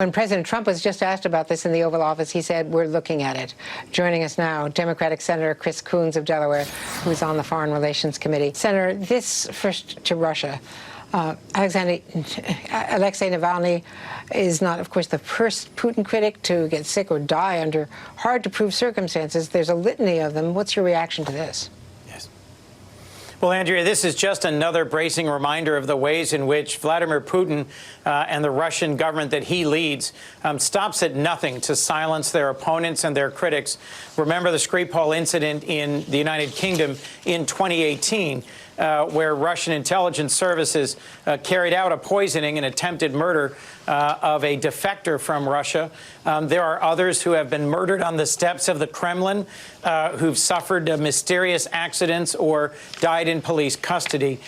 When President Trump was just asked about this in the Oval Office, he said, "We're looking at it." Joining us now, Democratic Senator Coons of Delaware, who's on the Foreign Relations Committee. Senator, this first to Russia. Alexei Navalny is not, of course, the first Putin critic to get sick or die under hard-to-prove circumstances. There's a litany of them. What's your reaction to this? Well, Andrea, this is just another bracing reminder of the ways in which Vladimir Putin and the Russian government that he leads stops at nothing to silence their opponents and their critics. Remember the Skripal incident in the United Kingdom in 2018, where Russian intelligence services carried out a poisoning and attempted murder of a defector from Russia. There are others who have been murdered on the steps of the Kremlin, who've suffered mysterious accidents or died in police custody.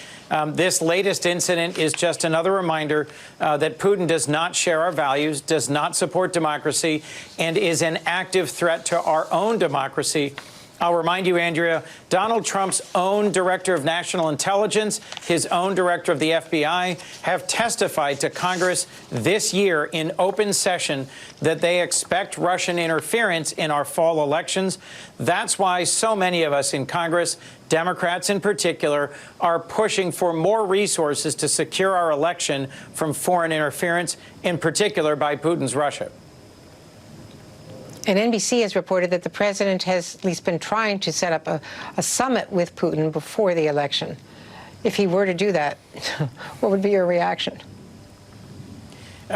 This latest incident is just another reminder that Putin does not share our values, does not support democracy, and is an active threat to our own democracy. I'll remind you, Andrea, Donald Trump's own director of national intelligence, his own director of the FBI, have testified to Congress this year in open session that they expect Russian interference in our fall elections. That's why so many of us in Congress, Democrats in particular, are pushing for more resources to secure our election from foreign interference, in particular by Putin's Russia. And NBC has reported that the president has at least been trying to set up a summit with Putin before the election. If he were to do that, what would be your reaction?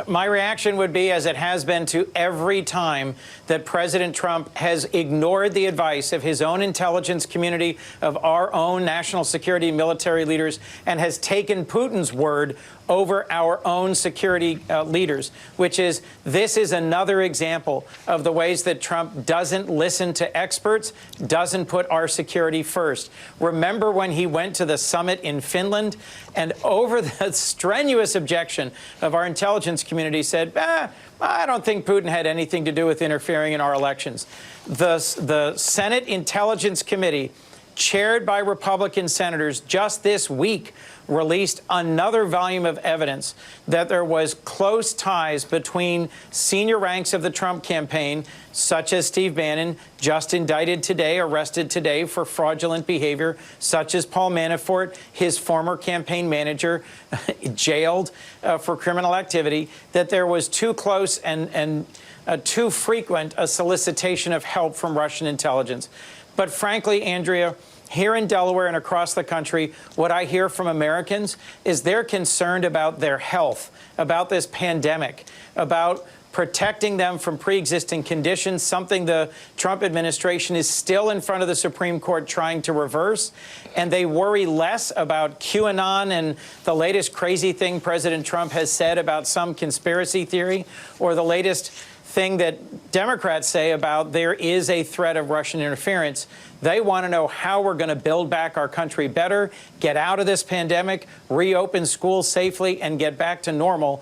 My reaction would be, as it has been to every time that President Trump has ignored the advice of his own intelligence community, of our own national security and military leaders, and has taken Putin's word over our own security leaders, which is, this is another example of the ways that Trump doesn't listen to experts, doesn't put our security first. Remember when he went to the summit in Finland and over the strenuous objection of our intelligence community said, I don't think Putin had anything to do with interfering in our elections. The Senate Intelligence Committee, chaired by Republican senators, just this week released another volume of evidence that there was close ties between senior ranks of the Trump campaign, such as Steve Bannon, just indicted today, arrested today for fraudulent behavior, such as Paul Manafort, his former campaign manager, jailed for criminal activity, that there was too close and too frequent a solicitation of help from Russian intelligence. But frankly, Andrea, here in Delaware and across the country, what I hear from Americans is they're concerned about their health, about this pandemic, about protecting them from pre-existing conditions, something the Trump administration is still in front of the Supreme Court trying to reverse. And they worry less about QAnon and the latest crazy thing President Trump has said about some conspiracy theory, or the latest thing that Democrats say about there is a threat of Russian interference. They want to know how we're going to build back our country better, get out of this pandemic, reopen schools safely, and get back to normal.